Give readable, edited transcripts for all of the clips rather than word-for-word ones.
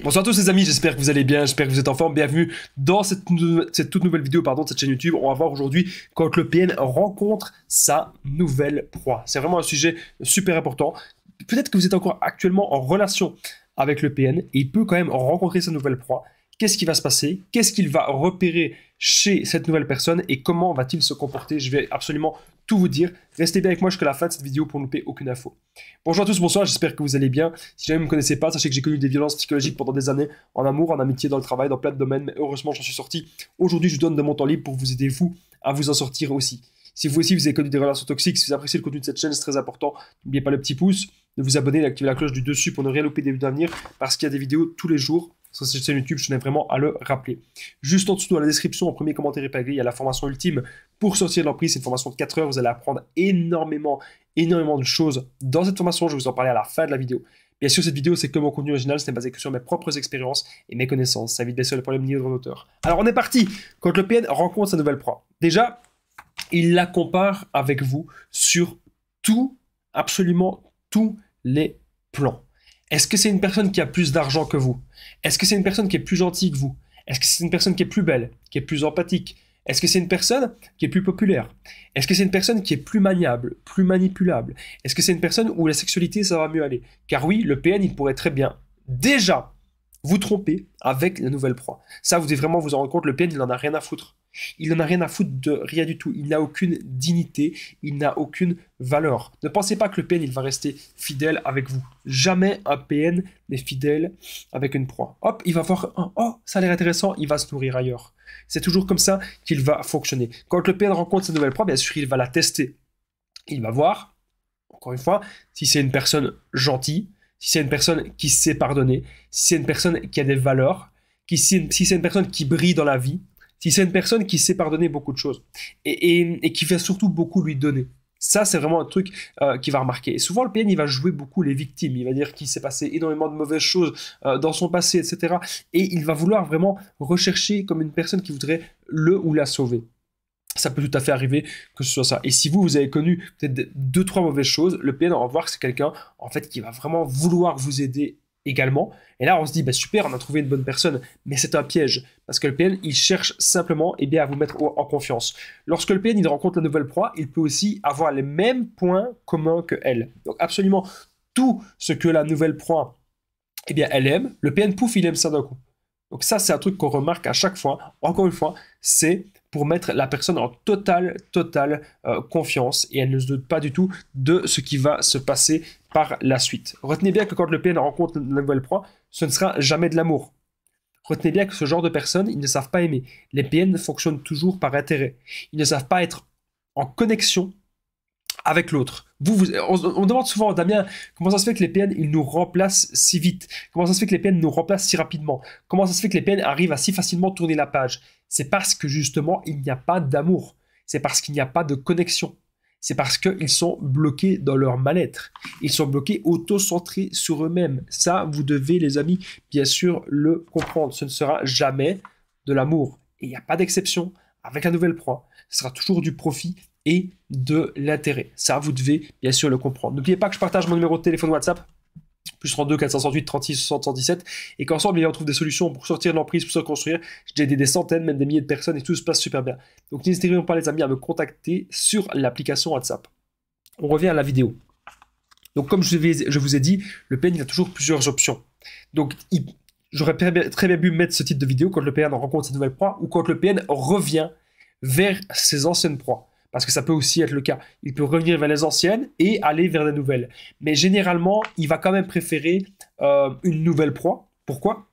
Bonsoir à tous les amis, j'espère que vous allez bien, j'espère que vous êtes en forme. Bienvenue dans cette toute nouvelle vidéo de cette chaîne YouTube. On va voir aujourd'hui quand le PN rencontre sa nouvelle proie. C'est vraiment un sujet super important. Peut-être que vous êtes encore actuellement en relation avec le PN et il peut quand même rencontrer sa nouvelle proie. Qu'est-ce qui va se passer? Qu'est-ce qu'il va repérer chez cette nouvelle personne et comment va-t-il se comporter? Je vais absolument tout vous dire. Restez bien avec moi jusqu'à la fin de cette vidéo pour ne louper aucune info. Bonjour à tous, bonsoir, j'espère que vous allez bien. Si jamais vous ne me connaissez pas, sachez que j'ai connu des violences psychologiques pendant des années, en amour, en amitié, dans le travail, dans plein de domaines, mais heureusement j'en suis sorti. Aujourd'hui, je vous donne de mon temps libre pour vous aider, vous, à vous en sortir aussi. Si vous aussi, vous avez connu des relations toxiques, si vous appréciez le contenu de cette chaîne, c'est très important. N'oubliez pas le petit pouce, de vous abonner et d'activer la cloche du dessus pour ne rien louper des vidéos d'avenir, parce qu'il y a des vidéos tous les jours sur cette chaîne YouTube, je tenais vraiment à le rappeler. Juste en dessous, dans la description, en premier commentaire épinglé, il y a la formation ultime pour sortir de l'emprise. C'est une formation de 4 heures, vous allez apprendre énormément de choses dans cette formation. Je vais vous en parler à la fin de la vidéo. Bien sûr, cette vidéo, c'est que mon contenu original, c'est basé que sur mes propres expériences et mes connaissances. Ça évite bien sûr les problèmes liés de l'auteur. Alors, on est parti. Quand le PN rencontre sa nouvelle proie, déjà, il la compare avec vous sur tout, absolument tous les plans. Est-ce que c'est une personne qui a plus d'argent que vous? Est-ce que c'est une personne qui est plus gentille que vous? Est-ce que c'est une personne qui est plus belle, qui est plus empathique? Est-ce que c'est une personne qui est plus populaire? Est-ce que c'est une personne qui est plus maniable, plus manipulable? Est-ce que c'est une personne où la sexualité, ça va mieux aller? Car oui, le PN, il pourrait très bien déjà vous tromper avec la nouvelle proie. Ça, vous devez vraiment vous en rendre compte, le PN, il n'en a rien à foutre. Il n'en a rien à foutre de rien du tout. Il n'a aucune dignité, il n'a aucune valeur. Ne pensez pas que le PN, il va rester fidèle avec vous. Jamais un PN n'est fidèle avec une proie. Hop, il va voir, oh, ça a l'air intéressant, il va se nourrir ailleurs. C'est toujours comme ça qu'il va fonctionner. Quand le PN rencontre sa nouvelle proie, bien sûr, il va la tester. Il va voir, encore une fois, si c'est une personne gentille, si c'est une personne qui sait pardonner, si c'est une personne qui a des valeurs, si c'est une personne qui brille dans la vie, si c'est une personne qui sait pardonner beaucoup de choses et qui va surtout beaucoup lui donner. Ça, c'est vraiment un truc qui va remarquer. Et souvent, le PN, il va jouer beaucoup les victimes. Il va dire qu'il s'est passé énormément de mauvaises choses dans son passé, etc. Et il va vouloir vraiment rechercher comme une personne qui voudrait le ou la sauver. Ça peut tout à fait arriver que ce soit ça. Et si vous avez connu peut-être 2-3 mauvaises choses, le PN, on va voir que c'est quelqu'un en fait qui va vraiment vouloir vous aider également. Et là, on se dit, bah super, on a trouvé une bonne personne, mais c'est un piège. Parce que le PN, il cherche simplement à vous mettre en confiance. Lorsque le PN, il rencontre la nouvelle proie, il peut aussi avoir les mêmes points communs que elle. Donc absolument tout ce que la nouvelle proie, elle aime, le PN, pouf, il aime ça d'un coup. Donc ça, c'est un truc qu'on remarque à chaque fois. Encore une fois, c'est pour mettre la personne en totale confiance et elle ne se doute pas du tout de ce qui va se passer par la suite. Retenez bien que quand le PN rencontre une nouvelle proie, ce ne sera jamais de l'amour. Retenez bien que ce genre de personnes, ils ne savent pas aimer. Les PN fonctionnent toujours par intérêt. Ils ne savent pas être en connexion avec l'autre. On demande souvent, Damien, comment ça se fait que les PN, ils nous remplacent si vite? Comment ça se fait que les PN nous remplacent si rapidement? Comment ça se fait que les PN arrivent à si facilement tourner la page? C'est parce que justement, il n'y a pas d'amour. C'est parce qu'il n'y a pas de connexion. C'est parce qu'ils sont bloqués dans leur mal-être. Ils sont bloqués, auto-centrés sur eux-mêmes. Ça, vous devez, les amis, bien sûr, le comprendre. Ce ne sera jamais de l'amour. Et il n'y a pas d'exception. Avec la nouvelle proie, ce sera toujours du profit et de l'intérêt. Ça, vous devez bien sûr le comprendre. N'oubliez pas que je partage mon numéro de téléphone WhatsApp, plus 32 468 36 60 117, et qu'ensemble, on trouve des solutions pour sortir de l'emprise, pour se reconstruire. J'ai aidé des centaines, même des milliers de personnes, et tout se passe super bien. Donc n'hésitez pas, les amis, à me contacter sur l'application WhatsApp. On revient à la vidéo. Donc comme je vous ai dit, le PN, il a toujours plusieurs options. Donc j'aurais très bien pu mettre ce titre de vidéo quand le PN rencontre sa nouvelle proie, ou quand le PN revient vers ses anciennes proies. Parce que ça peut aussi être le cas. Il peut revenir vers les anciennes et aller vers des nouvelles. Mais généralement, il va quand même préférer une nouvelle proie. Pourquoi?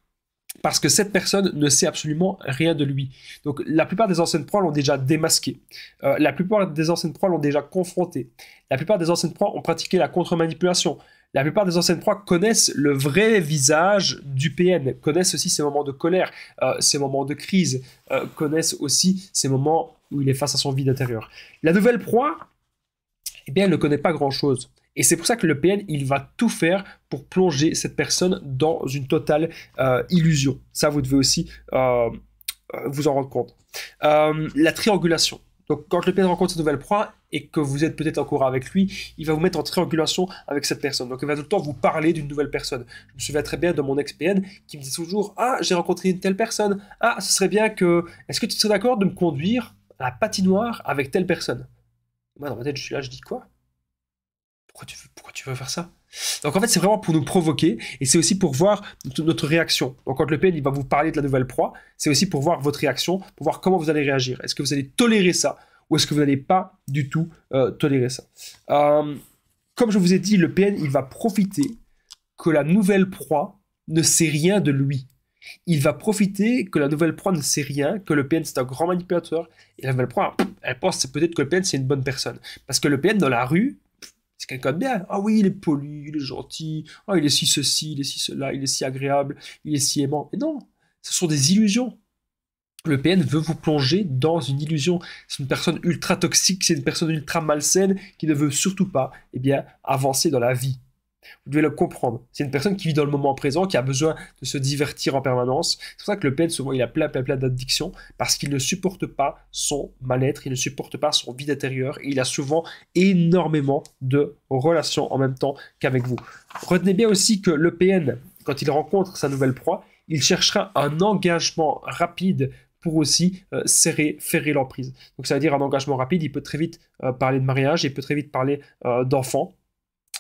Parce que cette personne ne sait absolument rien de lui. Donc la plupart des anciennes proies l'ont déjà démasqué. La plupart des anciennes proies l'ont déjà confronté. La plupart des anciennes proies ont pratiqué la contre-manipulation. La plupart des anciennes proies connaissent le vrai visage du PN, connaissent aussi ses moments de colère, ses moments de crise, connaissent aussi ces moments où il est face à son vide intérieur. La nouvelle proie, elle ne connaît pas grand-chose. Et c'est pour ça que le PN, il va tout faire pour plonger cette personne dans une totale illusion. Ça, vous devez aussi vous en rendre compte. La triangulation. Donc, quand le PN rencontre cette nouvelle proie et que vous êtes peut-être en cours avec lui, il va vous mettre en triangulation avec cette personne. Donc, il va tout le temps vous parler d'une nouvelle personne. Je me souviens très bien de mon ex-PN qui me disait toujours: ah, j'ai rencontré une telle personne. Ah, ce serait bien que. Est-ce que tu serais d'accord de me conduire à la patinoire avec telle personne? Moi, dans ma tête, je suis là, je dis quoi? Pourquoi tu veux faire ça? Donc en fait, c'est vraiment pour nous provoquer et c'est aussi pour voir notre réaction. Donc quand le PN il va vous parler de la nouvelle proie, c'est aussi pour voir votre réaction, pour voir comment vous allez réagir. Est-ce que vous allez tolérer ça ou est-ce que vous n'allez pas du tout tolérer ça? Comme je vous ai dit, le PN il va profiter que la nouvelle proie ne sait rien de lui. Il va profiter que la nouvelle proie ne sait rien, que le PN c'est un grand manipulateur et la nouvelle proie, elle pense peut-être que le PN c'est une bonne personne. Parce que le PN dans la rue, c'est quelqu'un de bien. Ah oui, il est poli, il est gentil. Ah, il est si ceci, il est si cela, il est si agréable, il est si aimant. Mais non, ce sont des illusions. Le PN veut vous plonger dans une illusion. C'est une personne ultra toxique, c'est une personne ultra malsaine qui ne veut surtout pas, eh bien, avancer dans la vie. Vous devez le comprendre. C'est une personne qui vit dans le moment présent, qui a besoin de se divertir en permanence. C'est pour ça que le PN, souvent, il a plein d'addictions, parce qu'il ne supporte pas son mal-être, il ne supporte pas son vide intérieur, et il a souvent énormément de relations en même temps qu'avec vous. Retenez bien aussi que le PN, quand il rencontre sa nouvelle proie, il cherchera un engagement rapide pour aussi ferrer l'emprise. Donc ça veut dire un engagement rapide, il peut très vite parler de mariage, il peut très vite parler d'enfants,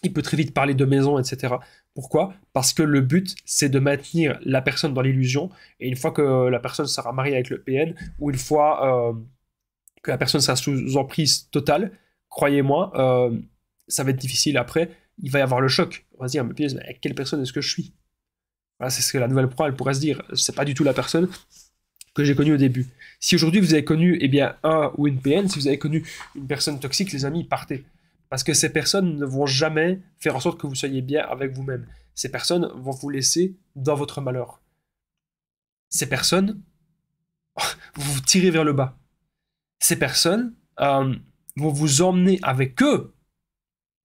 il peut très vite parler de maison, etc. Pourquoi? Parce que le but, c'est de maintenir la personne dans l'illusion, et une fois que la personne sera mariée avec le PN, ou une fois que la personne sera sous emprise totale, croyez-moi, ça va être difficile après, il va y avoir le choc. On va se dire, mais avec quelle personne est-ce que je suis? Voilà, c'est ce que la nouvelle proie, elle pourrait se dire, c'est pas du tout la personne que j'ai connue au début. Si aujourd'hui vous avez connu eh bien, un ou une PN, si vous avez connu une personne toxique, les amis, partez. Parce que ces personnes ne vont jamais faire en sorte que vous soyez bien avec vous-même. Ces personnes vont vous laisser dans votre malheur. Ces personnes vont vous tirer vers le bas. Ces personnes vont vous emmener avec eux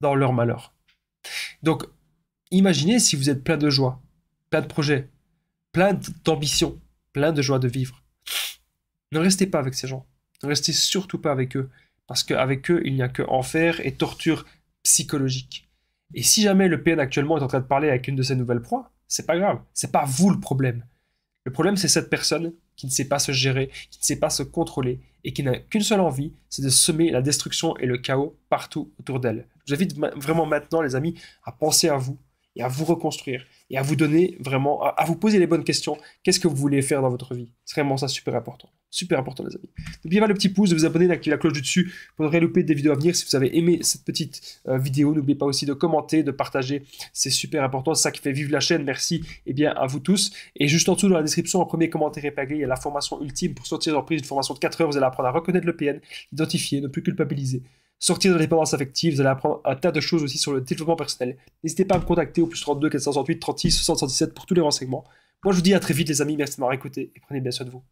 dans leur malheur. Donc, imaginez si vous êtes plein de joie, plein de projets, plein d'ambition, plein de joie de vivre. Ne restez pas avec ces gens. Ne restez surtout pas avec eux. Parce qu'avec eux, il n'y a que enfer et torture psychologique. Et si jamais le PN actuellement est en train de parler avec une de ses nouvelles proies, c'est pas grave, c'est pas vous le problème. Le problème, c'est cette personne qui ne sait pas se gérer, qui ne sait pas se contrôler et qui n'a qu'une seule envie, c'est de semer la destruction et le chaos partout autour d'elle. Je vous invite vraiment maintenant, les amis, à penser à vous et à vous reconstruire et à vous donner vraiment, à vous poser les bonnes questions. Qu'est-ce que vous voulez faire dans votre vie? C'est vraiment ça super important. Super important, les amis. N'oubliez pas le petit pouce, de vous abonner, d'activer la cloche du dessus pour ne rien louper des vidéos à venir. Si vous avez aimé cette petite vidéo, n'oubliez pas aussi de commenter, de partager. C'est super important, c'est ça qui fait vivre la chaîne. Merci à vous tous. Et juste en dessous, dans la description, en premier commentaire épinglé, il y a la formation ultime pour sortir d'emprise, une formation de 4 heures. Vous allez apprendre à reconnaître le PN, identifier, ne plus culpabiliser, sortir de la dépendance affective. Vous allez apprendre un tas de choses aussi sur le développement personnel. N'hésitez pas à me contacter au plus 32 468 36 77 pour tous les renseignements. Moi, je vous dis à très vite, les amis. Merci de m'avoir écouté et prenez bien soin de vous.